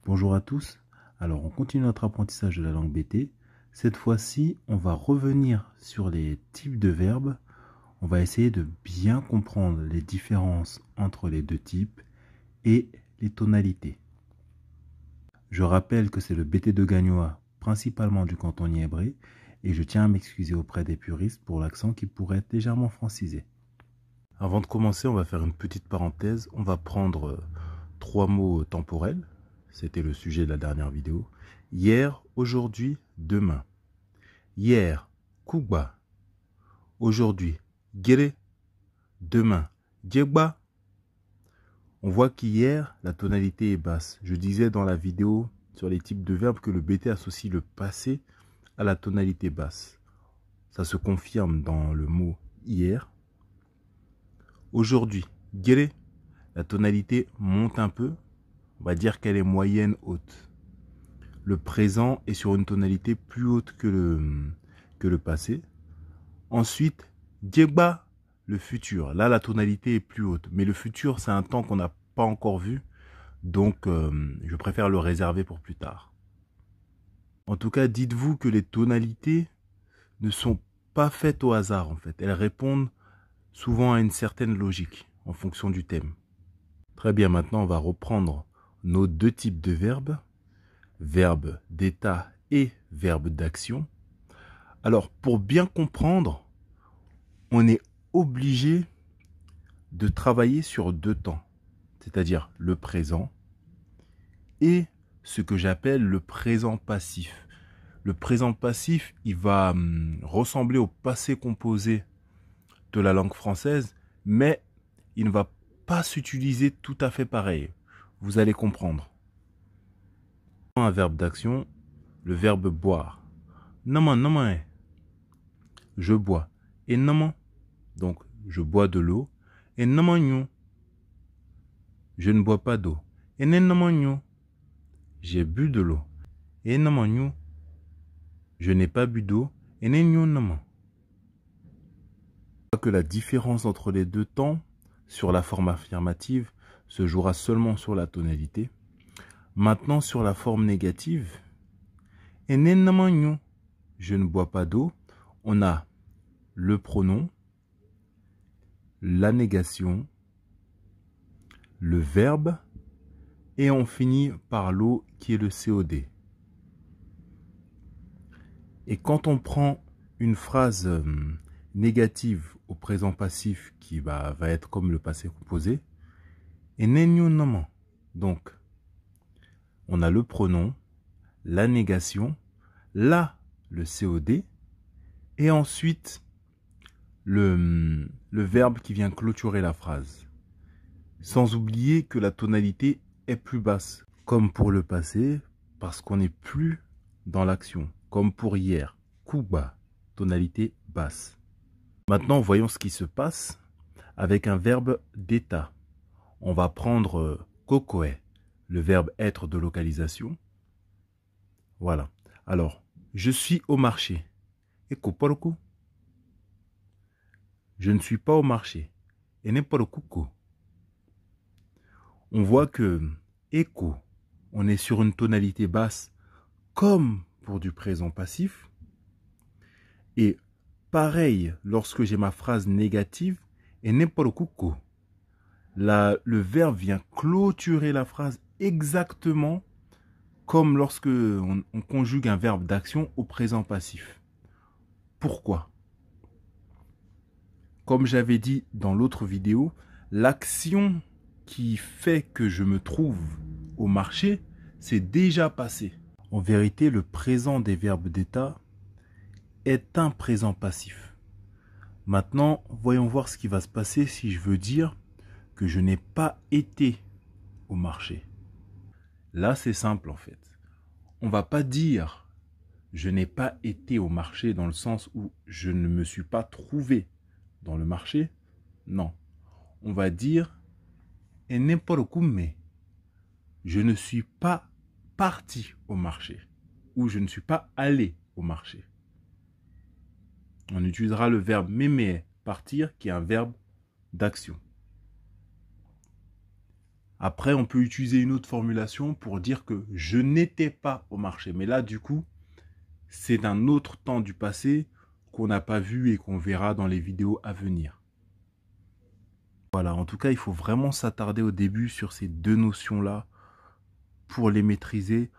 Bonjour à tous. Alors, on continue notre apprentissage de la langue BT. Cette fois-ci, on va revenir sur les types de verbes. On va essayer de bien comprendre les différences entre les deux types et les tonalités. Je rappelle que c'est le BT de Gagnoa, principalement du canton niébré, et je tiens à m'excuser auprès des puristes pour l'accent qui pourrait être légèrement francisé. Avant de commencer, on va faire une petite parenthèse. On va prendre 3 mots temporels. C'était le sujet de la dernière vidéo. Hier, aujourd'hui, demain. Hier, Kuba. Aujourd'hui, Gere. Demain, Djegba. On voit qu'hier, la tonalité est basse. Je disais dans la vidéo sur les types de verbes que le BT associe le passé à la tonalité basse. Ça se confirme dans le mot hier. Aujourd'hui, Gere. La tonalité monte un peu. On va dire qu'elle est moyenne haute. Le présent est sur une tonalité plus haute que le passé. Ensuite, Djegba, le futur. Là, la tonalité est plus haute. Mais le futur, c'est un temps qu'on n'a pas encore vu. Donc, je préfère le réserver pour plus tard. En tout cas, dites-vous que les tonalités ne sont pas faites au hasard, en fait. Elles répondent souvent à une certaine logique en fonction du thème. Très bien, maintenant, on va reprendre nos deux types de verbes. Verbe d'état et verbe d'action. Alors, pour bien comprendre, on est obligé de travailler sur deux temps, c'est-à-dire le présent et ce que j'appelle le présent passif. Le présent passif, il va ressembler au passé composé de la langue française, mais il ne va pas s'utiliser tout à fait pareil. Vous allez comprendre. Un verbe d'action, le verbe boire. Naman, naman, je bois. Et naman, donc je bois de l'eau. Et naman, je ne bois pas d'eau. Et naman, j'ai bu de l'eau. Et naman, je n'ai pas bu d'eau. Et naman. Que la différence entre les deux temps sur la forme affirmative se jouera seulement sur la tonalité. Maintenant sur la forme négative, et naman, je ne bois pas d'eau, on a le pronom, la négation, le verbe, et on finit par l'eau qui est le COD. Et quand on prend une phrase négative au présent passif qui va être comme le passé composé, et naman, donc on a le pronom, la négation, là le COD, et ensuite le verbe qui vient clôturer la phrase. Sans oublier que la tonalité est plus basse, comme pour le passé, parce qu'on n'est plus dans l'action, comme pour hier. Kuba, tonalité basse. Maintenant, voyons ce qui se passe avec un verbe d'état. On va prendre kokoe, le verbe être de localisation. Voilà. Alors, je suis au marché. Eko poroko. Je ne suis pas au marché. Ene poroko. On voit que écho, on est sur une tonalité basse comme pour du présent passif. Et pareil, lorsque j'ai ma phrase négative, ene poroko. Le verbe vient clôturer la phrase exactement comme lorsque on conjugue un verbe d'action au présent passif. Pourquoi? Comme j'avais dit dans l'autre vidéo, l'action qui fait que je me trouve au marché, c'est déjà passé. En vérité, le présent des verbes d'état est un présent passif. Maintenant, voyons voir ce qui va se passer si je veux dire que je n'ai pas été au marché. Là, c'est simple en fait. On ne va pas dire je n'ai pas été au marché dans le sens où je ne me suis pas trouvé dans le marché. Non. On va dire je ne suis pas parti au marché ou je ne suis pas allé au marché. On utilisera le verbe mémé, partir, qui est un verbe d'action. Après, on peut utiliser une autre formulation pour dire que je n'étais pas au marché. Mais là, du coup, c'est d'un autre temps du passé qu'on n'a pas vu et qu'on verra dans les vidéos à venir. Voilà, en tout cas, il faut vraiment s'attarder au début sur ces deux notions-là pour les maîtriser.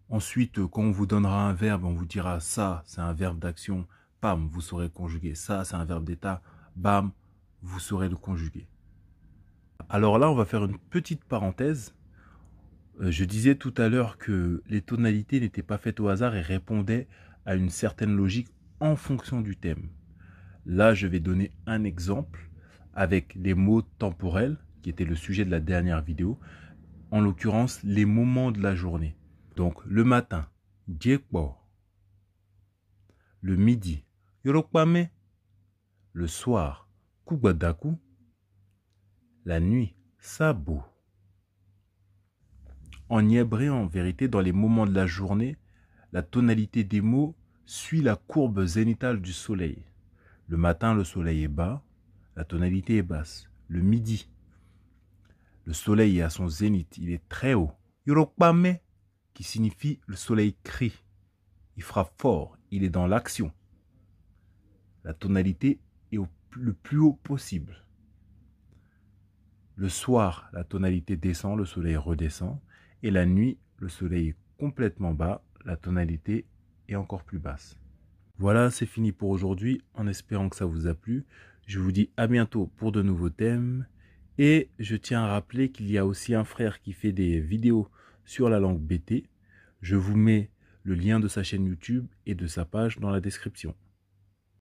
Ensuite, quand on vous donnera un verbe, on vous dira ça, c'est un verbe d'action, bam, vous saurez conjuguer. Ça, c'est un verbe d'état, bam, vous saurez le conjuguer. Alors là, on va faire une petite parenthèse. Je disais tout à l'heure que les tonalités n'étaient pas faites au hasard et répondaient à une certaine logique en fonction du thème. Là, je vais donner un exemple avec les mots temporels, qui était le sujet de la dernière vidéo, en l'occurrence les moments de la journée. Donc le matin, Jekbo. Le midi, Yorokpame. Le soir, Kugbadaku. La nuit, Sabo. En hébreu, en vérité, dans les moments de la journée, la tonalité des mots suit la courbe zénitale du soleil. Le matin, le soleil est bas, la tonalité est basse. Le midi, le soleil est à son zénith, il est très haut. Yorokpame, qui signifie le soleil crie. Il frappe fort, il est dans l'action. La tonalité est le plus haut possible. Le soir, la tonalité descend, le soleil redescend. Et la nuit, le soleil est complètement bas, la tonalité est encore plus basse. Voilà, c'est fini pour aujourd'hui, en espérant que ça vous a plu. Je vous dis à bientôt pour de nouveaux thèmes. Et je tiens à rappeler qu'il y a aussi un frère qui fait des vidéos sur la langue BT. Je vous mets le lien de sa chaîne YouTube et de sa page dans la description.